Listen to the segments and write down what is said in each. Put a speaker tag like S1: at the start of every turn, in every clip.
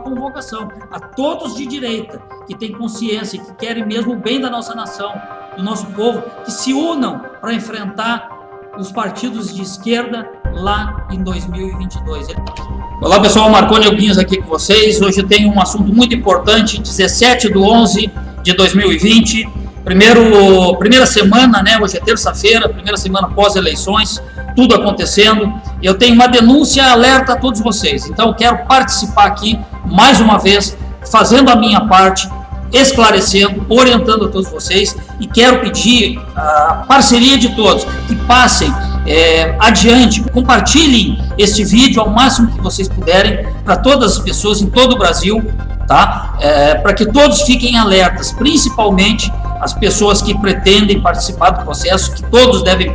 S1: convocação a todos de direita, que têm consciência, que querem mesmo o bem da nossa nação, do nosso povo, que se unam para enfrentar os partidos de esquerda lá em 2022. Olá pessoal, Marconi Elguinhos aqui com vocês. Hoje eu tenho um assunto muito importante, 17/11/2020, primeira semana, né? Hoje é terça-feira, primeira semana pós-eleições, tudo acontecendo. Eu tenho uma denúncia alerta a todos vocês, então eu quero participar aqui mais uma vez, fazendo a minha parte, esclarecendo, orientando a todos vocês, e quero pedir a parceria de todos, que passem adiante, compartilhem este vídeo ao máximo que vocês puderem, para todas as pessoas em todo o Brasil, tá? Para que todos fiquem alertas, principalmente as pessoas que pretendem participar do processo, que todos devem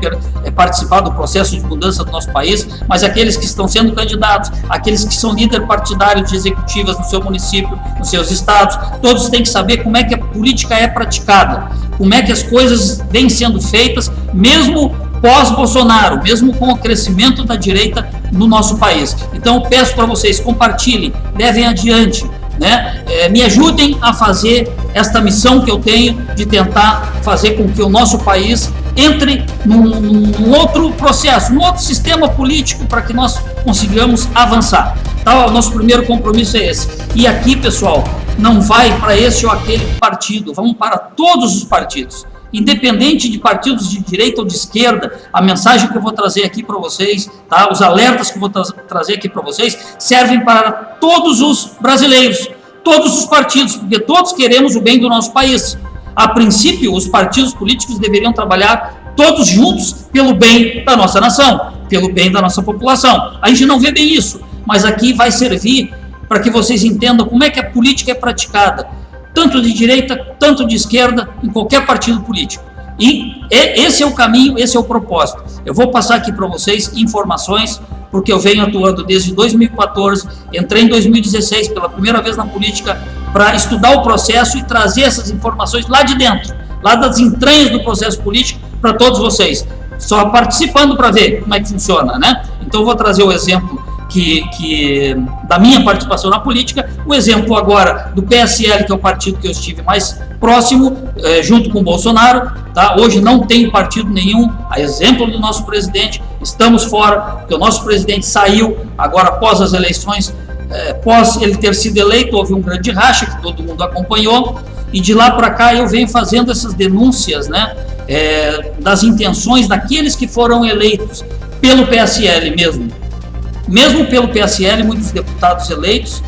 S1: participar do processo de mudança do nosso país, mas aqueles que estão sendo candidatos, aqueles que são líder partidário de executivas no seu município, nos seus estados, todos têm que saber como é que a política é praticada, como é que as coisas vêm sendo feitas, mesmo pós-Bolsonaro, mesmo com o crescimento da direita no nosso país. Então, peço para vocês, compartilhem, levem adiante, né? Me ajudem a fazer esta missão que eu tenho de tentar fazer com que o nosso país entre num outro processo, num outro sistema político, para que nós consigamos avançar. Tá? O nosso primeiro compromisso é esse. E aqui, pessoal, não vai para esse ou aquele partido, vamos para todos os partidos. Independente de partidos de direita ou de esquerda, a mensagem que eu vou trazer aqui para vocês, tá? Os alertas que eu vou trazer aqui para vocês, servem para todos os brasileiros, todos os partidos, porque todos queremos o bem do nosso país. A princípio, os partidos políticos deveriam trabalhar todos juntos pelo bem da nossa nação, pelo bem da nossa população. A gente não vê bem isso, mas aqui vai servir para que vocês entendam como é que a política é praticada, tanto de direita, tanto de esquerda, em qualquer partido político. E esse é o caminho, esse é o propósito. Eu vou passar aqui para vocês informações, porque eu venho atuando desde 2014, entrei em 2016 pela primeira vez na política, para estudar o processo e trazer essas informações lá de dentro, lá das entranhas do processo político, para todos vocês. Só participando para ver como é que funciona, né? Então eu vou trazer o exemplo da minha participação na política, o exemplo agora do PSL, que é o partido que eu estive mais próximo, junto com o Bolsonaro, tá? Hoje não tem partido nenhum, a exemplo do nosso presidente, estamos fora, porque o nosso presidente saiu agora após as eleições, após ele ter sido eleito, houve um grande racha, que todo mundo acompanhou, e de lá para cá eu venho fazendo essas denúncias, né, das intenções daqueles que foram eleitos pelo PSL mesmo pelo PSL, muitos deputados eleitos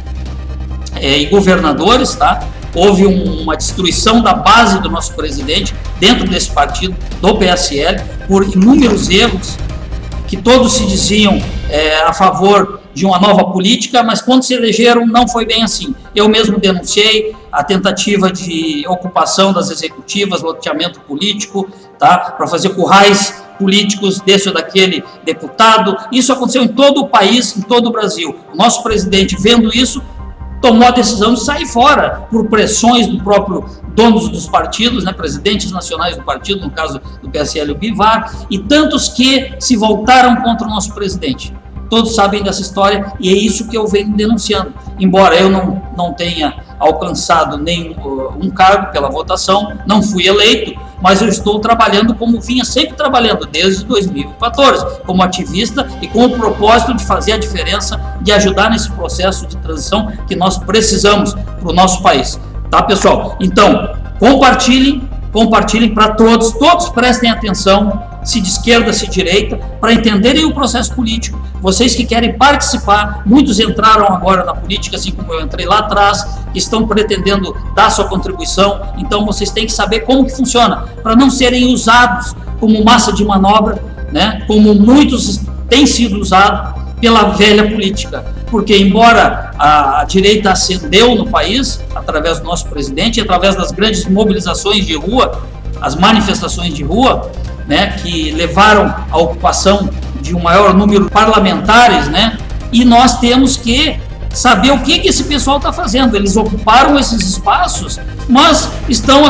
S1: e governadores, tá? Houve uma destruição da base do nosso presidente dentro desse partido, do PSL, por inúmeros erros, que todos se diziam a favor de uma nova política, mas quando se elegeram não foi bem assim. Eu mesmo denunciei a tentativa de ocupação das executivas, loteamento político, tá? Para fazer currais políticos desse ou daquele deputado. Isso aconteceu em todo o país, em todo o Brasil. O nosso presidente, vendo isso, tomou a decisão de sair fora, por pressões do próprio donos dos partidos, né, presidentes nacionais do partido, no caso do PSL, o Bivar, e tantos que se voltaram contra o nosso presidente. Todos sabem dessa história, e é isso que eu venho denunciando. Embora eu não tenha alcançado nenhum cargo pela votação, não fui eleito, mas eu estou trabalhando como vinha sempre trabalhando desde 2014, como ativista e com o propósito de fazer a diferença, de ajudar nesse processo de transição que nós precisamos para o nosso país. Tá, pessoal? Então, compartilhem para todos prestem atenção, se de esquerda, se de direita, para entenderem o processo político. Vocês que querem participar, muitos entraram agora na política, assim como eu entrei lá atrás, que estão pretendendo dar sua contribuição, então vocês têm que saber como que funciona, para não serem usados como massa de manobra, né, como muitos têm sido usados pela velha política. Porque embora a direita ascendeu no país, através do nosso presidente, através das grandes mobilizações de rua, as manifestações de rua, né, que levaram à ocupação de um maior número de parlamentares, né, e nós temos que saber o que esse pessoal está fazendo. Eles ocuparam esses espaços, mas estão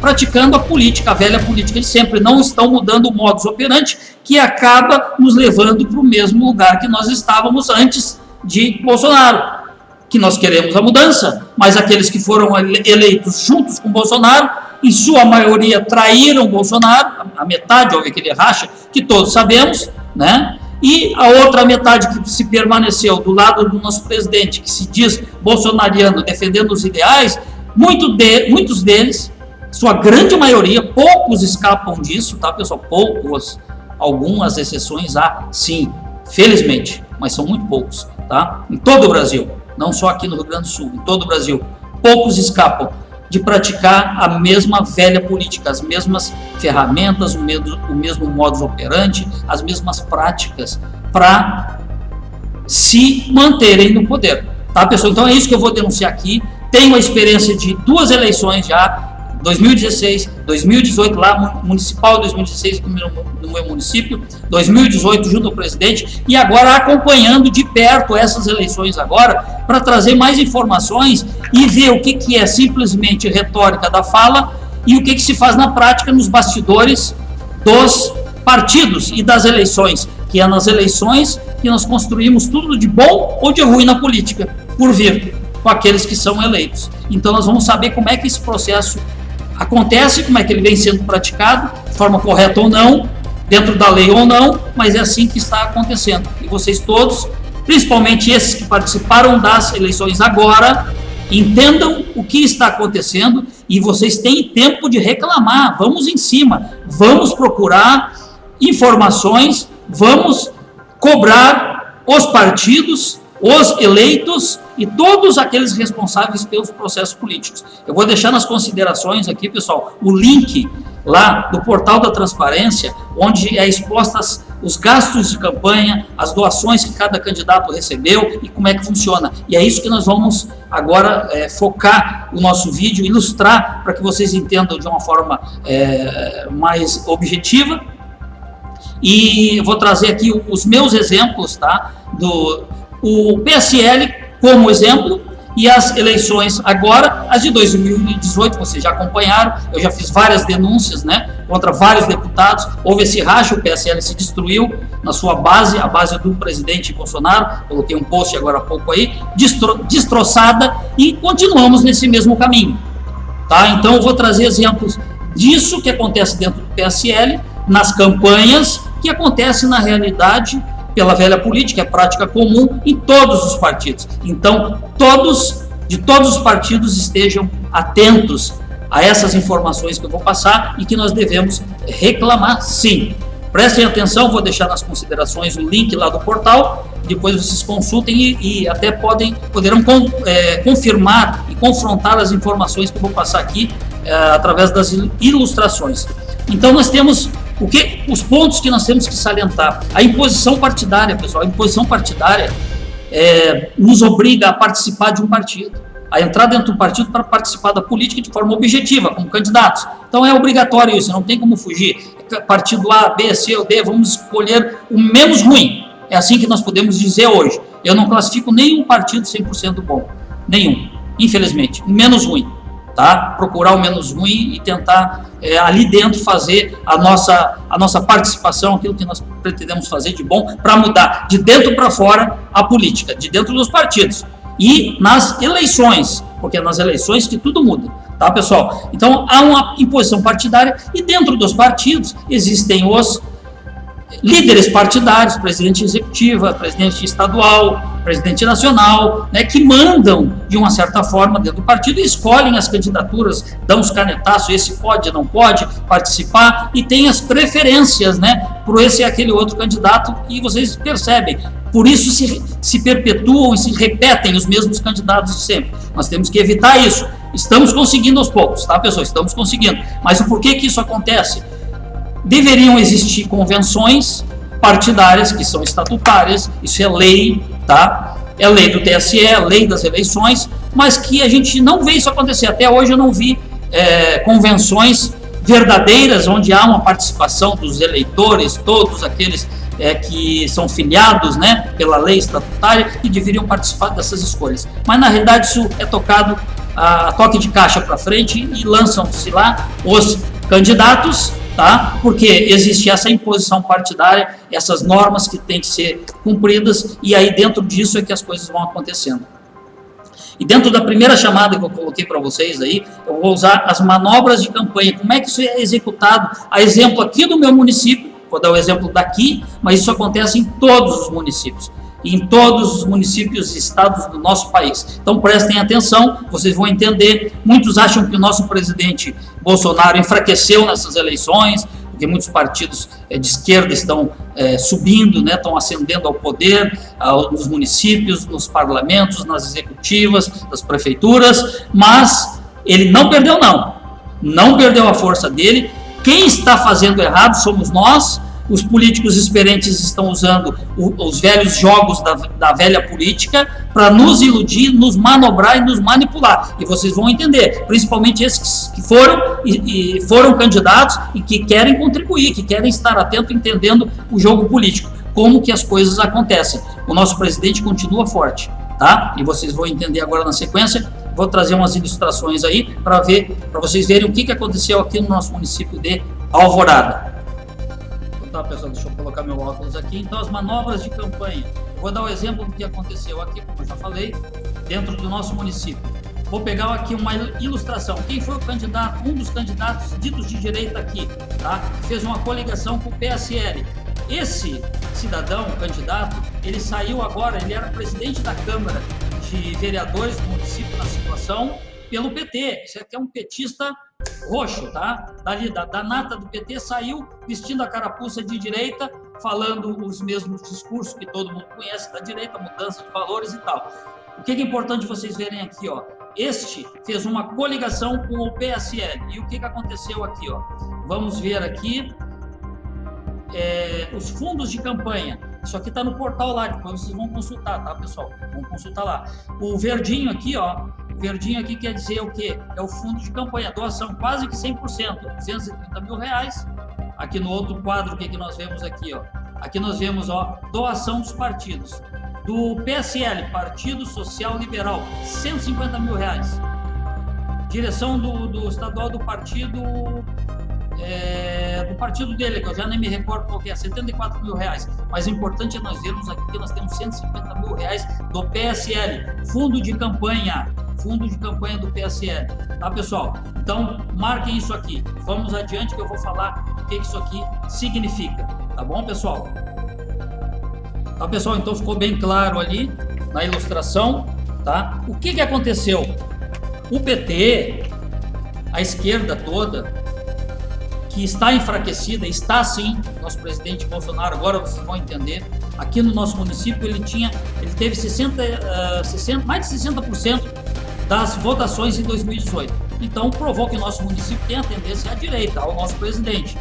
S1: praticando a política, a velha política de sempre, não estão mudando o modus operandi, que acaba nos levando para o mesmo lugar que nós estávamos antes de Bolsonaro. que nós queremos a mudança, mas aqueles que foram eleitos juntos com Bolsonaro, em sua maioria traíram Bolsonaro, a metade, houve aquele racha, que todos sabemos, né? E a outra metade que se permaneceu do lado do nosso presidente, que se diz bolsonariano, defendendo os ideais, muitos deles, sua grande maioria, poucos escapam disso, tá, pessoal? Poucos, algumas exceções há, sim, felizmente, mas são muito poucos, tá? Em todo o Brasil, não só aqui no Rio Grande do Sul, em todo o Brasil, poucos escapam de praticar a mesma velha política, as mesmas ferramentas, o mesmo modus operandi, as mesmas práticas para se manterem no poder, tá, pessoal? Então é isso que eu vou denunciar aqui. Tenho a experiência de 2 eleições já, 2016, 2018 lá, municipal, 2016 no meu município, 2018 junto ao presidente, e agora acompanhando de perto essas eleições agora, para trazer mais informações e ver o que é simplesmente retórica da fala e o que se faz na prática nos bastidores dos partidos e das eleições, que é nas eleições que nós construímos tudo de bom ou de ruim na política, por vir com aqueles que são eleitos. Então nós vamos saber como é que esse processo acontece, como é que ele vem sendo praticado, de forma correta ou não, dentro da lei ou não, mas é assim que está acontecendo. E vocês todos, principalmente esses que participaram das eleições agora, entendam o que está acontecendo e vocês têm tempo de reclamar. Vamos em cima, vamos procurar informações, vamos cobrar os partidos, os eleitos e todos aqueles responsáveis pelos processos políticos. Eu vou deixar nas considerações aqui, pessoal, o link lá do portal da transparência, onde é expostas os gastos de campanha, as doações que cada candidato recebeu e como é que funciona. E é isso que nós vamos agora focar o nosso vídeo, ilustrar para que vocês entendam de uma forma mais objetiva. E eu vou trazer aqui os meus exemplos, tá? O PSL como exemplo, e as eleições agora, as de 2018, vocês já acompanharam, eu já fiz várias denúncias, né, contra vários deputados, houve esse racha, o PSL se destruiu na sua base, a base do presidente Bolsonaro, coloquei um post agora há pouco aí, destroçada, e continuamos nesse mesmo caminho, tá? Então eu vou trazer exemplos disso que acontece dentro do PSL, nas campanhas, que acontece na realidade pela velha política, é prática comum em todos os partidos. Então, de todos os partidos estejam atentos a essas informações que eu vou passar e que nós devemos reclamar, sim. Prestem atenção, vou deixar nas considerações o link lá do portal, depois vocês consultem e até poderão confirmar e confrontar as informações que eu vou passar aqui através das ilustrações. Então, nós temos os pontos que nós temos que salientar. A imposição partidária, pessoal, a imposição partidária nos obriga a participar de um partido, a entrar dentro do partido para participar da política de forma objetiva, como candidatos. Então é obrigatório isso, não tem como fugir. Partido A, B, C ou D, vamos escolher o menos ruim. É assim que nós podemos dizer hoje. Eu não classifico nenhum partido 100% bom, nenhum, infelizmente, o menos ruim. Tá? Procurar o menos ruim e tentar ali dentro fazer a nossa participação, aquilo que nós pretendemos fazer de bom para mudar de dentro para fora a política, de dentro dos partidos e nas eleições, porque é nas eleições que tudo muda, tá, pessoal? Então há uma imposição partidária e dentro dos partidos existem os líderes partidários, presidente executiva, presidente estadual, presidente nacional, né, que mandam de uma certa forma dentro do partido e escolhem as candidaturas, dão os canetaços, esse pode, não pode participar e tem as preferências, né, por esse e aquele outro candidato e vocês percebem, por isso se perpetuam e se repetem os mesmos candidatos de sempre. Nós temos que evitar isso. Estamos conseguindo aos poucos, tá, pessoal? Estamos conseguindo. Mas o porquê que isso acontece? Deveriam existir convenções partidárias que são estatutárias, isso é lei, tá? É lei do TSE, é lei das eleições, mas que a gente não vê isso acontecer. Até hoje eu não vi convenções verdadeiras onde há uma participação dos eleitores, todos aqueles que são filiados, né, pela lei estatutária e deveriam participar dessas escolhas. Mas na realidade isso é tocado a toque de caixa para frente e lançam-se lá os candidatos, tá? Porque existe essa imposição partidária, essas normas que têm que ser cumpridas, e aí dentro disso é que as coisas vão acontecendo. E dentro da primeira chamada que eu coloquei para vocês aí, eu vou usar as manobras de campanha. Como é que isso é executado? A exemplo aqui do meu município, vou dar o exemplo daqui, mas isso acontece em todos os municípios. Em todos os municípios e estados do nosso país. Então prestem atenção, vocês vão entender. Muitos acham que o nosso presidente Bolsonaro enfraqueceu nessas eleições, porque muitos partidos de esquerda estão subindo, né, estão ascendendo ao poder nos municípios, nos parlamentos, nas executivas, nas prefeituras, mas ele não perdeu não perdeu a força dele. Quem está fazendo errado somos nós. Os políticos experientes estão usando os velhos jogos da velha política para nos iludir, nos manobrar e nos manipular. E vocês vão entender, principalmente esses que foram candidatos e que querem contribuir, que querem estar atento entendendo o jogo político, como que as coisas acontecem. O nosso presidente continua forte, tá? E vocês vão entender agora na sequência. Vou trazer umas ilustrações aí para vocês verem o que aconteceu aqui no nosso município de Alvorada. Tá, pessoal, deixa eu colocar meu óculos aqui. Então, as manobras de campanha. Eu vou dar o exemplo do que aconteceu aqui, como eu já falei, dentro do nosso município. Vou pegar aqui uma ilustração. Quem foi o candidato, um dos candidatos ditos de direita aqui, tá? Fez uma coligação com o PSL. Esse cidadão, candidato, ele saiu agora, ele era presidente da Câmara de Vereadores do município na situação pelo PT. Isso aqui é um petista roxo, tá? Dali, da nata do PT, saiu vestindo a carapuça de direita, falando os mesmos discursos que todo mundo conhece da direita, mudança de valores e tal. O que é importante vocês verem aqui, ó? Este fez uma coligação com o PSL. E o que aconteceu aqui, ó? Vamos ver aqui os fundos de campanha. Isso aqui está no portal lá, depois vocês vão consultar, tá, pessoal? Vão consultar lá. O verdinho aqui, ó, o verdinho aqui quer dizer o quê? É o fundo de campanha, doação quase que 100%, R$230 mil. Aqui no outro quadro, o que nós vemos aqui, ó? Aqui nós vemos, ó, doação dos partidos. Do PSL, Partido Social Liberal, R$150 mil. Direção do estadual do partido dele, que eu já nem me recordo qual que é, R$74 mil. Mas o importante é nós vermos aqui que nós temos R$150 mil do PSL, fundo de campanha do PSL, tá, pessoal? Então, marquem isso aqui. Vamos adiante que eu vou falar o que isso aqui significa, tá bom, pessoal? Tá, pessoal? Então ficou bem claro ali na ilustração, tá? O que aconteceu? O PT, a esquerda toda, que está enfraquecida, está sim, nosso presidente Bolsonaro, agora vocês vão entender, aqui no nosso município ele teve mais de 60% das votações em 2018. Então provou que o nosso município tem a tendência à direita, ao nosso presidente.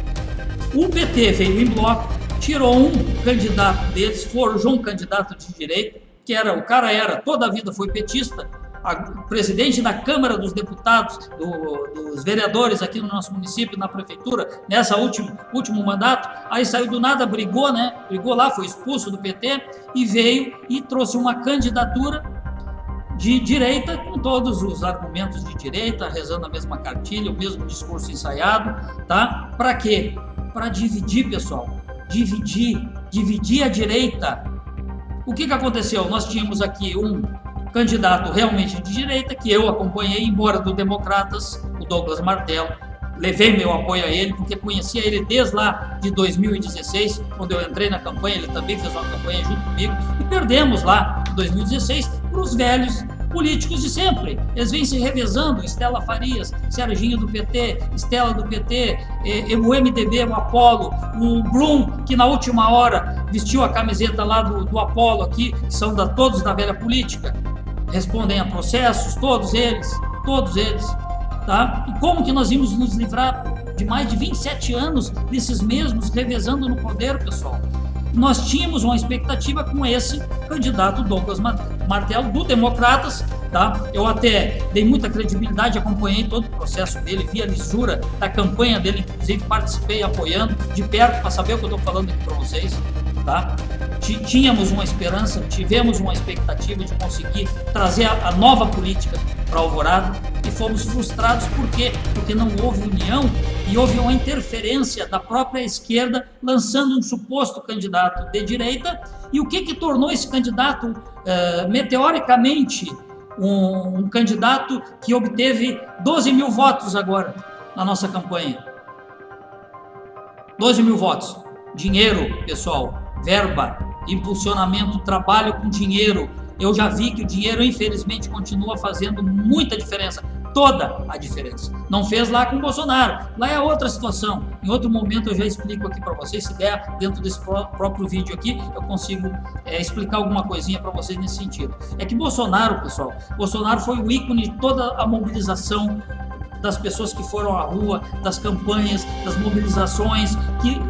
S1: O PT veio em bloco, tirou um candidato deles, forjou um candidato de direita, o cara toda a vida foi petista, presidente da Câmara dos Deputados, dos vereadores aqui no nosso município, na prefeitura, nessa último mandato, aí saiu do nada, brigou lá, foi expulso do PT e veio e trouxe uma candidatura de direita, com todos os argumentos de direita, rezando a mesma cartilha, o mesmo discurso ensaiado, tá? Para quê? Para dividir, pessoal, dividir a direita. O que aconteceu? Nós tínhamos aqui um candidato realmente de direita, que eu acompanhei, embora do Democratas, o Douglas Martelo. Levei meu apoio a ele, porque conhecia ele desde lá de 2016, quando eu entrei na campanha, ele também fez uma campanha junto comigo, e perdemos lá em 2016 para os velhos políticos de sempre. Eles vêm se revezando, Estela Farias, Serginho do PT, Estela do PT, o MDB, o Apolo, o Blum, que na última hora vestiu a camiseta lá do Apolo aqui, que são todos da velha política, respondem a processos, todos eles, tá? E como que nós íamos nos livrar de mais de 27 anos desses mesmos revezando no poder, pessoal? Nós tínhamos uma expectativa com esse candidato Douglas Martelo, do Democratas, tá? Eu até dei muita credibilidade, acompanhei todo o processo dele, vi a lisura da campanha dele, inclusive participei apoiando de perto para saber o que eu estou falando aqui para vocês, tá? Tínhamos uma esperança, tivemos uma expectativa de conseguir trazer a nova política para Alvorada e fomos frustrados. Por quê? Porque não houve união e houve uma interferência da própria esquerda lançando um suposto candidato de direita. E o que tornou esse candidato meteoricamente um candidato que obteve 12 mil votos agora na nossa campanha. 12 mil votos. Dinheiro, pessoal, verba, impulsionamento, trabalho com dinheiro. Eu já vi que o dinheiro, infelizmente, continua fazendo muita diferença. Toda a diferença. Não fez lá com o Bolsonaro. Lá é outra situação. Em outro momento eu já explico aqui para vocês. Se der dentro desse próprio vídeo aqui, eu consigo explicar alguma coisinha para vocês nesse sentido. É que Bolsonaro, pessoal, Bolsonaro foi o ícone de toda a mobilização das pessoas que foram à rua, das campanhas, das mobilizações, que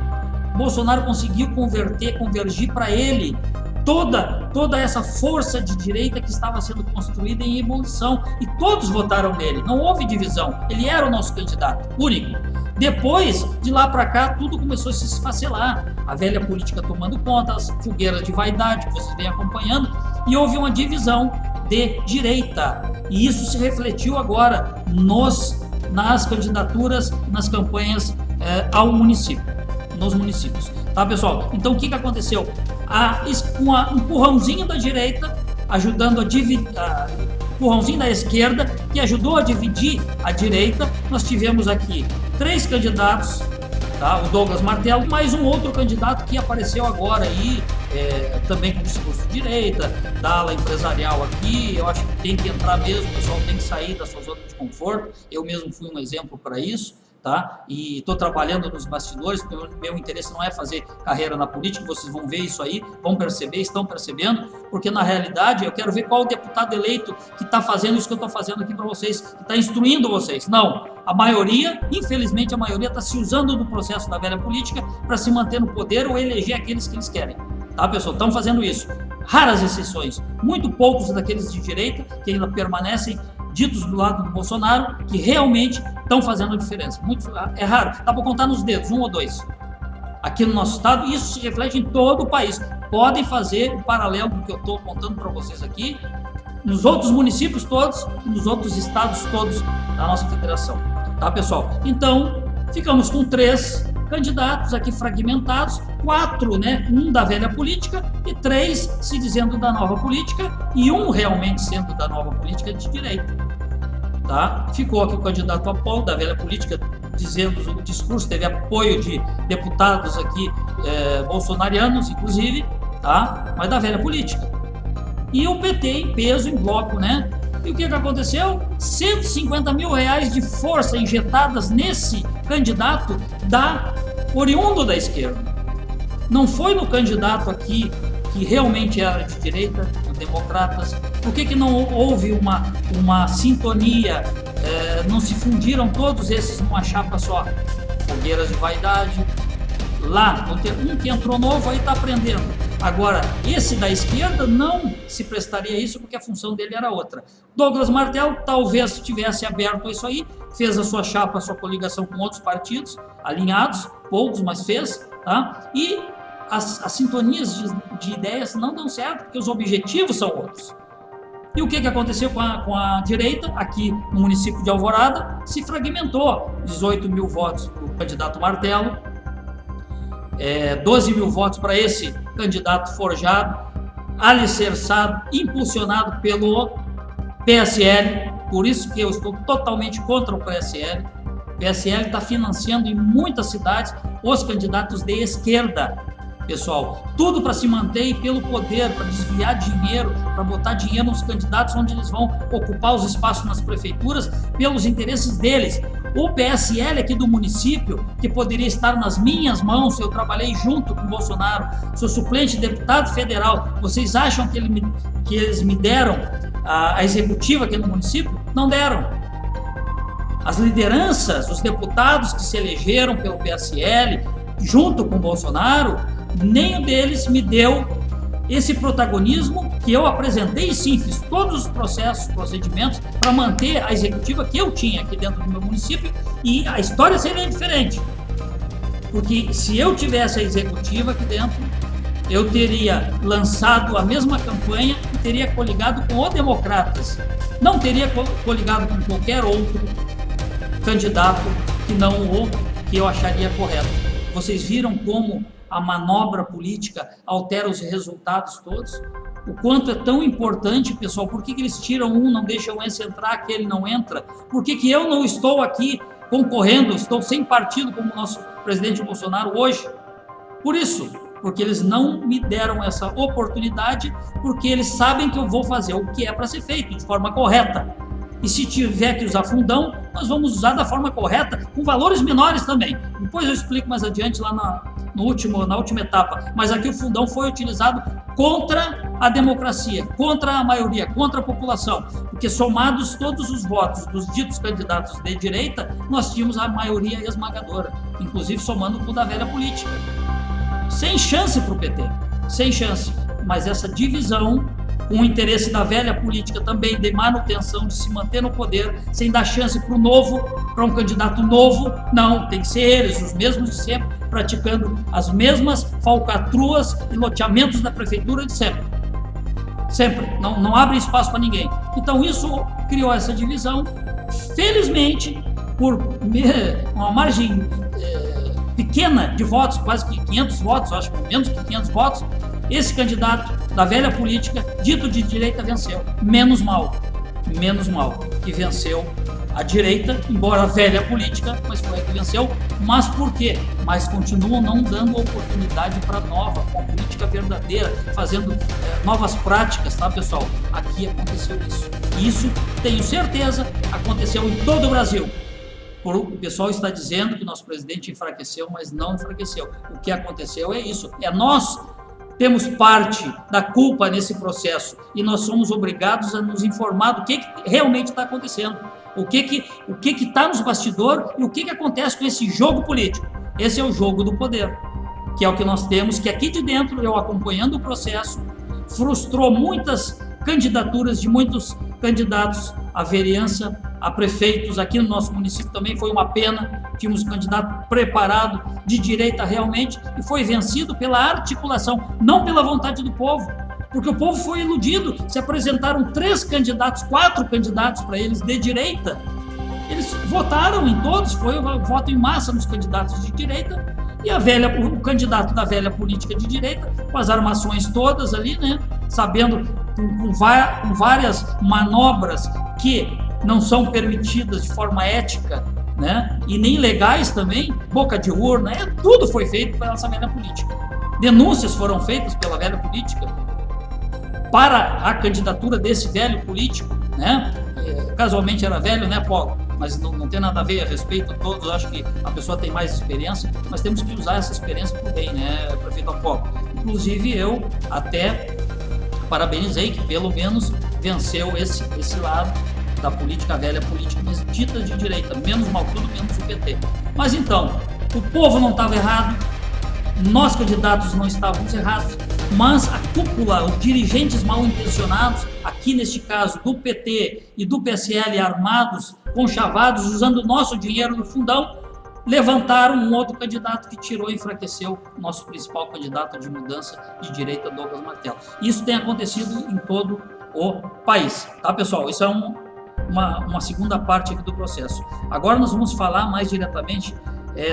S1: Bolsonaro conseguiu convergir para ele toda essa força de direita que estava sendo construída em ebulição, e todos votaram nele, não houve divisão, ele era o nosso candidato único. Depois, de lá para cá, tudo começou a se esfacelar, a velha política tomando conta, as fogueiras de vaidade que vocês vêm acompanhando, e houve uma divisão de direita, e isso se refletiu agora nas candidaturas, nas campanhas ao município, nos municípios. Tá, pessoal? Então, o que aconteceu? Com um empurrãozinho da direita, ajudando a dividir, empurrãozinho da esquerda, que ajudou a dividir a direita, nós tivemos aqui 3 candidatos, tá? O Douglas Martelo, mais um outro candidato que apareceu agora aí, também com discurso de direita, da ala empresarial aqui. Eu acho que tem que entrar mesmo, o pessoal tem que sair da sua zona de conforto. Eu mesmo fui um exemplo para isso. Tá? E estou trabalhando nos bastidores, porque o meu interesse não é fazer carreira na política, vocês vão ver isso aí, vão perceber, estão percebendo, porque na realidade eu quero ver qual o deputado eleito que está fazendo isso que eu estou fazendo aqui para vocês, que está instruindo vocês. Não, a maioria, infelizmente a maioria está se usando do processo da velha política para se manter no poder ou eleger aqueles que eles querem. Tá, pessoal? Estão fazendo isso. Raras exceções, muito poucos daqueles de direita que ainda permanecem ditos do lado do Bolsonaro, que realmente estão fazendo a diferença. É raro, dá para contar nos dedos, 1 ou 2. Aqui no nosso estado, isso se reflete em todo o país. Podem fazer o paralelo do que eu estou contando para vocês aqui, nos outros municípios todos, nos outros estados todos da nossa federação. Tá, pessoal? Então, ficamos com 3 candidatos aqui fragmentados, 4, né, um da velha política e 3 se dizendo da nova política e um realmente sendo da nova política de direita. Tá? Ficou aqui o candidato Apolo da velha política dizendo o discurso, teve apoio de deputados aqui bolsonarianos, inclusive, tá? Mas da velha política. E o PT em peso, em bloco, né? E o que aconteceu? 150 mil reais de força injetadas nesse candidato oriundo da esquerda. Não foi no candidato aqui que realmente era de direita, os democratas. Por que não houve uma sintonia? Não se fundiram todos esses numa chapa só? Fogueiras de vaidade. Lá, um que entrou novo aí está aprendendo. Agora, esse da esquerda não se prestaria a isso porque a função dele era outra. Douglas Martelo talvez tivesse aberto a isso aí, fez a sua chapa, a sua coligação com outros partidos, alinhados, poucos, mas fez, tá? E as sintonias de ideias não dão certo porque os objetivos são outros. E o que aconteceu com a direita, aqui no município de Alvorada? Se fragmentou. 18 mil votos para o candidato Martelo, 12 mil votos para esse candidato forjado, alicerçado, impulsionado pelo PSL. Por isso que eu estou totalmente contra o PSL. O PSL está financiando em muitas cidades os candidatos de esquerda. Pessoal, tudo para se manter pelo poder, para desviar dinheiro, para botar dinheiro nos candidatos onde eles vão ocupar os espaços nas prefeituras pelos interesses deles. O PSL aqui do município, que poderia estar nas minhas mãos, eu trabalhei junto com o Bolsonaro, sou suplente de deputado federal, vocês acham que eles me deram a executiva aqui no município? Não deram. As lideranças, os deputados que se elegeram pelo PSL, junto com o Bolsonaro, nenhum deles me deu esse protagonismo que eu apresentei. Sim, fiz todos os procedimentos para manter a executiva que eu tinha aqui dentro do meu município, e a história seria diferente. Porque se eu tivesse a executiva aqui dentro, eu teria lançado a mesma campanha e teria coligado com o Democratas. Não teria coligado com qualquer outro candidato que não o que eu acharia correto. Vocês viram como a manobra política altera os resultados todos? o quanto é tão importante, pessoal, por que eles tiram um, não deixam esse entrar, aquele não entra, por que eu não estou aqui concorrendo, estou sem partido como o nosso presidente Bolsonaro hoje? Por isso, porque eles não me deram essa oportunidade, porque eles sabem que eu vou fazer o que é para ser feito, de forma correta. E se tiver que usar fundão, nós vamos usar da forma correta, com valores menores também. Depois eu explico mais adiante lá na última etapa. Mas aqui o fundão foi utilizado contra a democracia, contra a maioria, contra a população. Porque somados todos os votos dos ditos candidatos de direita, nós tínhamos a maioria esmagadora, inclusive somando com o da velha política. Sem chance para o PT, sem chance. Mas essa divisão, com o interesse da velha política também de manutenção, de se manter no poder, sem dar chance para o novo, para um candidato novo, não, tem que ser eles, os mesmos de sempre, praticando as mesmas falcatruas e loteamentos da prefeitura de sempre. Sempre, não abre espaço para ninguém. Então isso criou essa divisão, felizmente, por uma margem pequena de votos, quase que 500 votos, acho que menos que 500 votos, esse candidato da velha política, dito de direita, venceu. Menos mal que venceu a direita, embora a velha política, mas foi a que venceu. Mas por quê? Mas continuam não dando oportunidade para nova, uma política verdadeira, fazendo novas práticas, tá, pessoal? Aqui aconteceu isso. E isso, tenho certeza, aconteceu em todo o Brasil. O pessoal está dizendo que o nosso presidente enfraqueceu, mas não enfraqueceu. O que aconteceu é isso. Nós temos parte da culpa nesse processo e nós somos obrigados a nos informar do que realmente está acontecendo, o que está nos bastidores e o que acontece com esse jogo político. Esse é o jogo do poder, que é o que nós temos, que aqui de dentro, eu acompanhando o processo, frustrou muitas candidaturas de muitos candidatos à vereança, a prefeitos. Aqui no nosso município também foi uma pena, tínhamos um candidato preparado, de direita realmente, e foi vencido pela articulação, não pela vontade do povo, porque o povo foi iludido. Se apresentaram 4 candidatos para eles de direita, eles votaram em todos, foi um voto em massa nos candidatos de direita, e o candidato da velha política de direita, com as armações todas ali, né, sabendo com várias manobras que não são permitidas de forma ética, né, e nem legais também, boca de urna, tudo foi feito pela essa velha política. Denúncias foram feitas pela velha política para a candidatura desse velho político, né, casualmente era velho, né, Paulo? Mas não tem nada a ver a respeito a todos, acho que a pessoa tem mais experiência, mas temos que usar essa experiência para o bem, né, prefeito Apolo? Inclusive eu até parabenizei que pelo menos venceu esse lado da política, a velha política, mas dita de direita, menos mal tudo, menos o PT. Mas então, o povo não estava errado, nós candidatos não estávamos errados, mas a cúpula, os dirigentes mal intencionados, aqui neste caso do PT e do PSL, armados, conchavados, usando o nosso dinheiro no fundão, levantaram um outro candidato que tirou e enfraqueceu o nosso principal candidato de mudança de direita, Douglas Martelo. Isso tem acontecido em todo o país, tá, pessoal? Isso é uma segunda parte aqui do processo. Agora nós vamos falar mais diretamente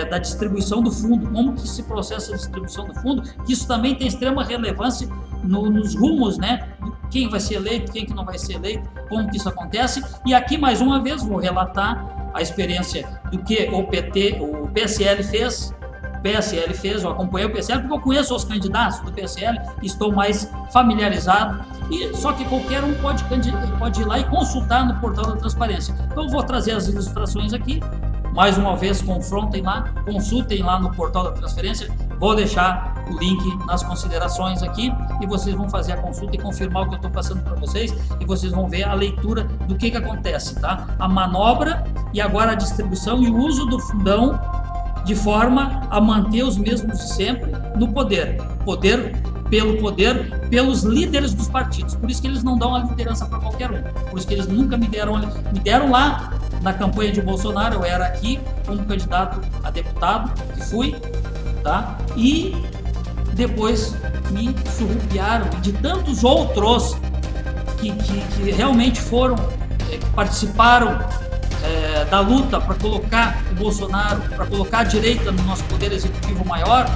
S1: da distribuição do fundo, como que se processa a distribuição do fundo, que isso também tem extrema relevância nos rumos, né, quem vai ser eleito, quem que não vai ser eleito, como que isso acontece. E aqui mais uma vez vou relatar a experiência do que o PSL fez, eu acompanhei o PSL porque eu conheço os candidatos do PSL, estou mais familiarizado, e só que qualquer um pode ir lá e consultar no portal da transparência. Então eu vou trazer as ilustrações aqui, mais uma vez consultem lá no portal da transferência, vou deixar o link nas considerações aqui e vocês vão fazer a consulta e confirmar o que eu estou passando para vocês e vocês vão ver a leitura do que acontece, tá? A manobra e agora a distribuição e o uso do fundão de forma a manter os mesmos de sempre no poder, pelos líderes dos partidos. Por isso que eles não dão a liderança para qualquer um. Por isso que eles nunca me deram lá na campanha de Bolsonaro. Eu era aqui como candidato a deputado, que fui, tá? E depois me surrupiaram de tantos outros que realmente foram, que participaram da luta para colocar o Bolsonaro, para colocar a direita no nosso poder executivo maior,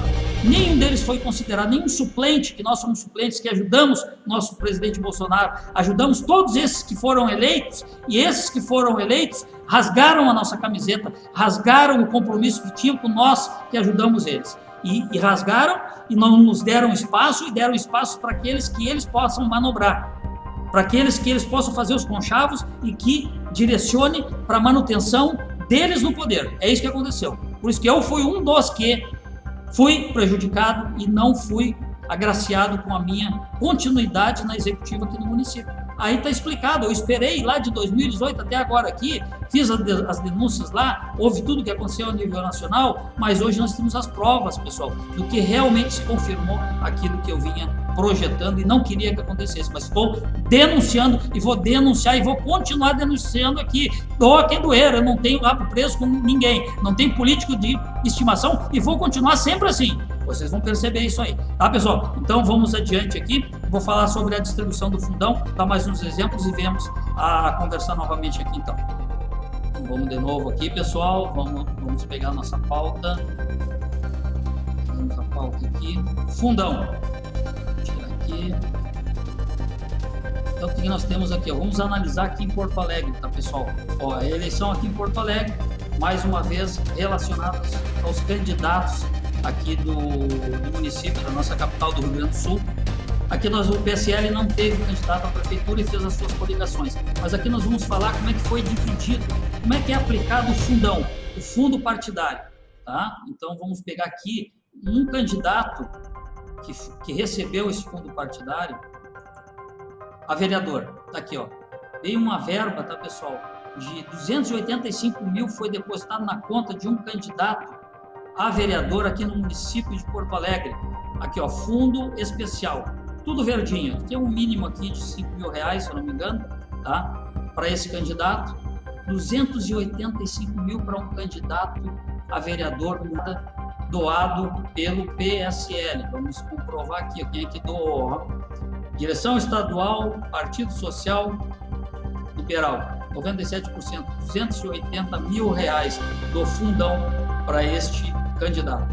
S1: nenhum deles foi considerado, nenhum suplente, que nós somos suplentes, que ajudamos nosso presidente Bolsonaro, ajudamos todos esses que foram eleitos, e esses que foram eleitos rasgaram a nossa camiseta, rasgaram o compromisso que tinham com nós que ajudamos eles. E rasgaram e não nos deram espaço, e deram espaço para aqueles que eles possam manobrar, para aqueles que eles possam fazer os conchavos e que direcione para a manutenção deles no poder. É isso que aconteceu. Por isso que eu fui um dos que fui prejudicado e não fui agraciado com a minha continuidade na executiva aqui no município. Aí está explicado, eu esperei lá de 2018 até agora aqui, fiz as denúncias lá, houve tudo que aconteceu a nível nacional, mas hoje nós temos as provas, pessoal, do que realmente se confirmou aquilo que eu vinha projetando e não queria que acontecesse, mas estou denunciando e vou denunciar e vou continuar denunciando aqui, doa quem doer, eu não tenho rabo preso com ninguém, não tenho político de estimação e vou continuar sempre assim. Vocês vão perceber isso aí, tá, pessoal? Então vamos adiante aqui, vou falar sobre a distribuição do fundão, dar mais uns exemplos e vamos a conversar novamente aqui então. Vamos de novo aqui, pessoal, vamos pegar a nossa pauta. Vamos a pauta aqui, fundão. Vou tirar aqui. Então o que nós temos aqui? Ó? Vamos analisar aqui em Porto Alegre, tá, pessoal? Ó, a eleição aqui em Porto Alegre, mais uma vez relacionados aos candidatos aqui do município, da nossa capital do Rio Grande do Sul. Aqui o PSL não teve candidato à prefeitura e fez as suas coligações. Mas aqui nós vamos falar como é que foi dividido, como é que é aplicado o fundão, o fundo partidário. Tá? Então vamos pegar aqui um candidato que recebeu esse fundo partidário, a vereador. Tá aqui, ó. Veio uma verba, tá, pessoal, de 285 mil foi depositado na conta de um candidato a vereador aqui no município de Porto Alegre. Aqui, ó, fundo especial, tudo verdinho. Tem um mínimo aqui de 5 mil reais, se eu não me engano, tá? Para esse candidato, 285 mil para um candidato a vereador doado pelo PSL. Vamos comprovar aqui, quem é que doou, ó. Direção Estadual, Partido Social Liberal, 97%, 280 mil reais do fundão para este candidato.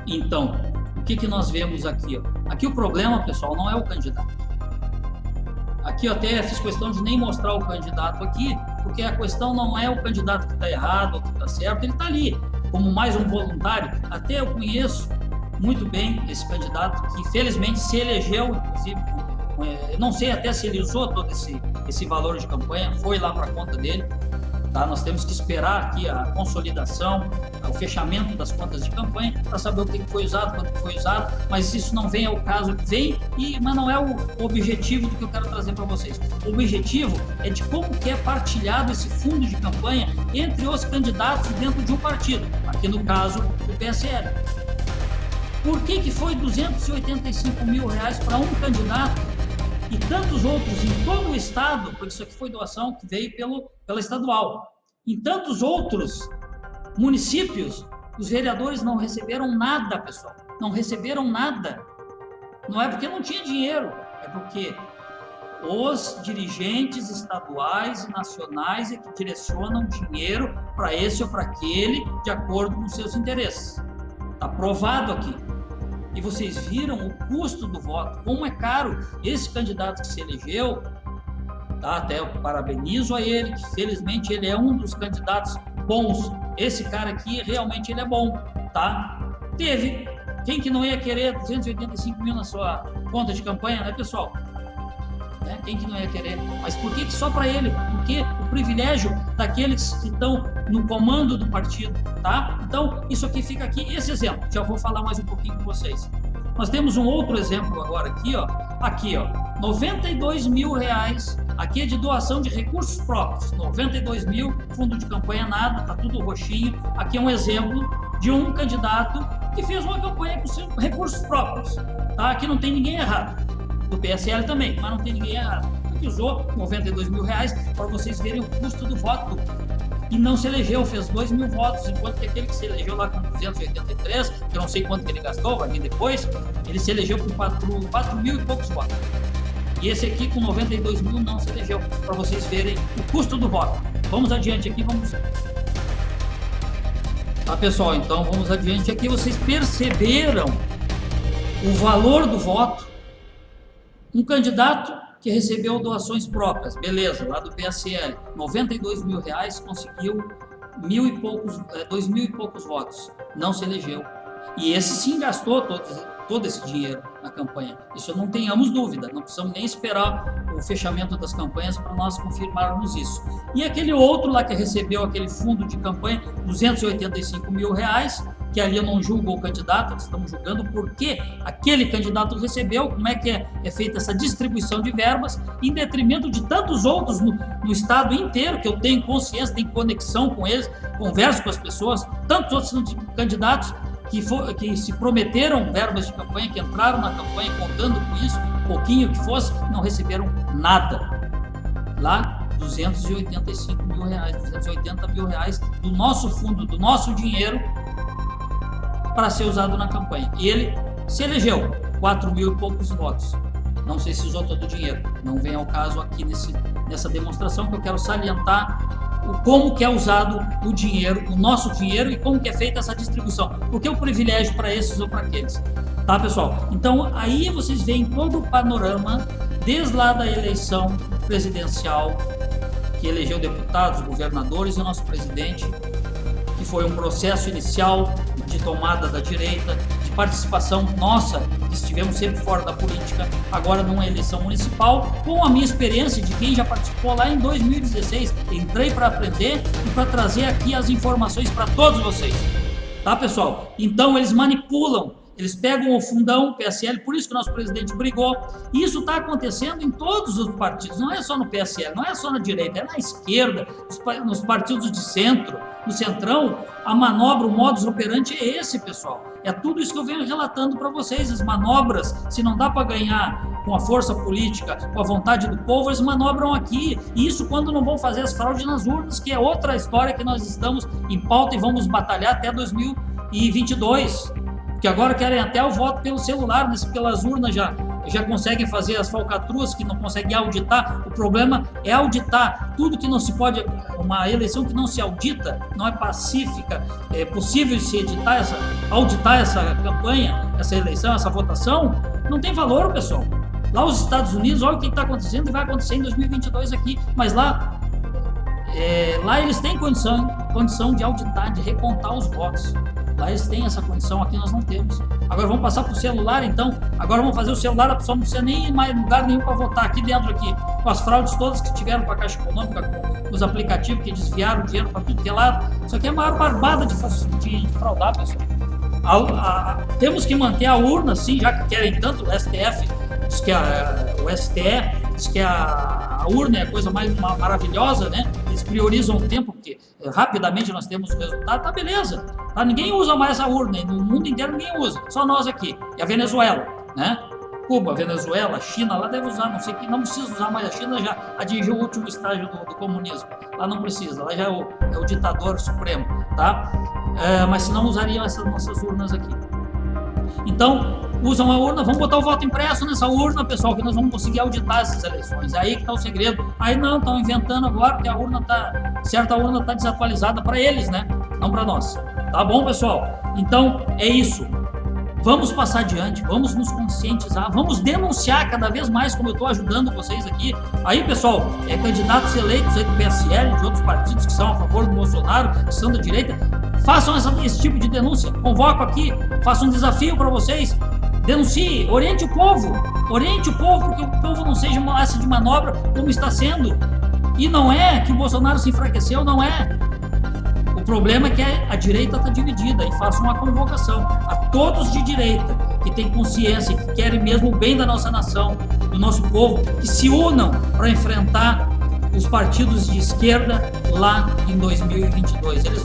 S1: Então, o que nós vemos aqui? Ó? Aqui o problema, pessoal, não é o candidato. Aqui eu até fiz questão de nem mostrar o candidato aqui, porque a questão não é o candidato que está errado ou que está certo, ele está ali, como mais um voluntário. Até eu conheço muito bem esse candidato, que felizmente se elegeu, inclusive, não sei até se ele usou todo esse valor de campanha, foi lá para a conta dele. Tá? Nós temos que esperar aqui a consolidação, o fechamento das contas de campanha para saber o que foi usado, quanto foi usado, mas isso não vem ao caso, mas não é o objetivo do que eu quero trazer para vocês. O objetivo é de como que é partilhado esse fundo de campanha entre os candidatos dentro de um partido, aqui no caso o PSL. Por que foi 285 mil reais para um candidato e tantos outros em todo o estado, porque isso aqui foi doação que veio pela estadual. Em tantos outros municípios, os vereadores não receberam nada, pessoal. Não receberam nada. Não é porque não tinha dinheiro, é porque os dirigentes estaduais e nacionais é que direcionam dinheiro para esse ou para aquele, de acordo com seus interesses. Está provado aqui. E vocês viram o custo do voto, como é caro. Esse candidato que se elegeu, tá? Até eu parabenizo a ele, que felizmente ele é um dos candidatos bons. Esse cara aqui, realmente ele é bom, tá? Teve, quem que não ia querer 285 mil na sua conta de campanha, né, pessoal? Quem que não ia querer? Mas por que só para ele? Porque o privilégio daqueles que estão no comando do partido, tá? Então, isso aqui fica aqui, esse exemplo, já vou falar mais um pouquinho com vocês. Nós temos um outro exemplo agora aqui, ó. Aqui, ó, 92 mil reais, aqui é de doação de recursos próprios, 92 mil, fundo de campanha nada, tá tudo roxinho. Aqui é um exemplo de um candidato que fez uma campanha com seus recursos próprios, tá? Aqui não tem ninguém errado. Do PSL também, mas não tem ninguém errado. Que usou 92 mil reais para vocês verem o custo do voto. E não se elegeu, fez 2 mil votos, enquanto que aquele que se elegeu lá com 283, que eu não sei quanto que ele gastou, vai vir depois, ele se elegeu por 4 mil e poucos votos. E esse aqui com 92 mil não se elegeu, para vocês verem o custo do voto. Vamos adiante aqui, vamos. Tá, pessoal? Então vamos adiante aqui. Vocês perceberam o valor do voto? Um candidato que recebeu doações próprias, beleza, lá do PSL, 92 mil reais, conseguiu 2.000 e poucos votos, não se elegeu. E esse sim gastou todo esse dinheiro na campanha. Isso não tenhamos dúvida, não precisamos nem esperar o fechamento das campanhas para nós confirmarmos isso. E aquele outro lá que recebeu aquele fundo de campanha, 285 mil reais, que ali eu não julgo o candidato, estamos julgando porque aquele candidato recebeu, como é que é feita essa distribuição de verbas, em detrimento de tantos outros no estado inteiro, que eu tenho consciência, tenho conexão com eles, converso com as pessoas, tantos outros candidatos que se prometeram verbas de campanha, que entraram na campanha contando com isso, pouquinho que fosse, não receberam nada. Lá, 285 mil reais, 280 mil reais do nosso fundo, do nosso dinheiro, para ser usado na campanha. E ele se elegeu, 4 mil e poucos votos. Não sei se usou todo o dinheiro. Não vem ao caso aqui nessa demonstração, que eu quero salientar como que é usado o dinheiro, o nosso dinheiro, e como que é feita essa distribuição. Por que o privilégio para esses ou para aqueles? Tá, pessoal? Então, aí vocês veem todo o panorama, desde lá da eleição presidencial, que elegeu deputados, governadores e o nosso presidente, que foi um processo inicial de tomada da direita, de participação nossa, que estivemos sempre fora da política, agora numa eleição municipal, com a minha experiência de quem já participou lá em 2016. Entrei para aprender e para trazer aqui as informações para todos vocês. Tá, pessoal? Então eles manipulam, eles pegam o fundão, PSL, por isso que o nosso presidente brigou. E isso está acontecendo em todos os partidos, não é só no PSL, não é só na direita, é na esquerda, nos partidos de centro, no centrão. A manobra, o modus operandi é esse, pessoal. É tudo isso que eu venho relatando para vocês. As manobras, se não dá para ganhar com a força política, com a vontade do povo, eles manobram aqui. E isso quando não vão fazer as fraudes nas urnas, que é outra história que nós estamos em pauta e vamos batalhar até 2022. Que agora querem até o voto pelo celular, mas pelas urnas já conseguem fazer as falcatruas, que não conseguem auditar. O problema é auditar tudo que não se pode. Uma eleição que não se audita, não é pacífica, é possível se auditar essa campanha, essa eleição, essa votação, não tem valor, pessoal. Lá os Estados Unidos, olha o que está acontecendo e vai acontecer em 2022 aqui, mas lá eles têm condição de auditar, de recontar os votos. Lá eles têm essa condição, aqui nós não temos. Agora vamos passar para o celular, então. Agora vamos fazer o celular, a pessoa não precisa nem ir mais lugar nenhum para votar. Aqui dentro, aqui, com as fraudes todas que tiveram com a Caixa Econômica, com os aplicativos que desviaram o dinheiro para tudo que é lado. Isso aqui é a maior barbada de fraudar, pessoal. Temos que manter a urna, sim, já que querem tanto. O STF diz que o STE diz que a urna é a coisa mais maravilhosa, né? Eles priorizam o tempo, porque rapidamente nós temos o resultado. Tá, beleza. Tá, ninguém usa mais essa urna, no mundo inteiro ninguém usa, só nós aqui. E a Venezuela, né? Cuba, Venezuela, China, lá deve usar, não sei que, não precisa usar mais. A China já atingiu o último estágio do comunismo. Lá não precisa, lá já é o ditador supremo, tá? Mas se não usariam essas nossas urnas aqui. Então, usam a urna, vamos botar o voto impresso nessa urna, pessoal, que nós vamos conseguir auditar essas eleições. É aí que está o segredo. Aí não, estão inventando agora, porque certa urna está desatualizada para eles, né? Não para nós. Tá bom, pessoal? Então, é isso. Vamos passar adiante, vamos nos conscientizar, vamos denunciar cada vez mais, como eu estou ajudando vocês aqui. Aí, pessoal, candidatos eleitos aí do PSL, de outros partidos que são a favor do Bolsonaro, que são da direita, façam esse tipo de denúncia. Convoco aqui, faço um desafio para vocês. Denuncie, oriente o povo, porque o povo não seja massa de manobra como está sendo. E não é que o Bolsonaro se enfraqueceu, não é. O problema é que a direita está dividida, e faço uma convocação a todos de direita que têm consciência, que querem mesmo o bem da nossa nação, do nosso povo, que se unam para enfrentar os partidos de esquerda lá em 2022. Eles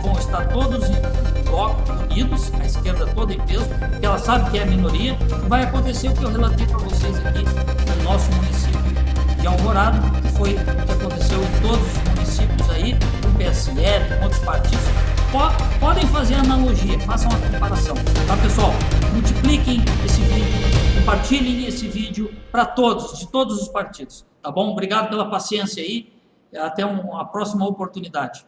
S1: vão estar todos em bloco, unidos, a esquerda toda em peso, porque ela sabe que é a minoria, e vai acontecer o que eu relatei para vocês aqui no nosso município de Alvorada, que foi o que aconteceu em todos os municípios aí, do PSL, com outros partidos. Podem fazer analogia, façam uma comparação, tá, pessoal? Multipliquem esse vídeo, compartilhem esse vídeo para todos, de todos os partidos, tá bom? Obrigado pela paciência aí, até uma próxima oportunidade.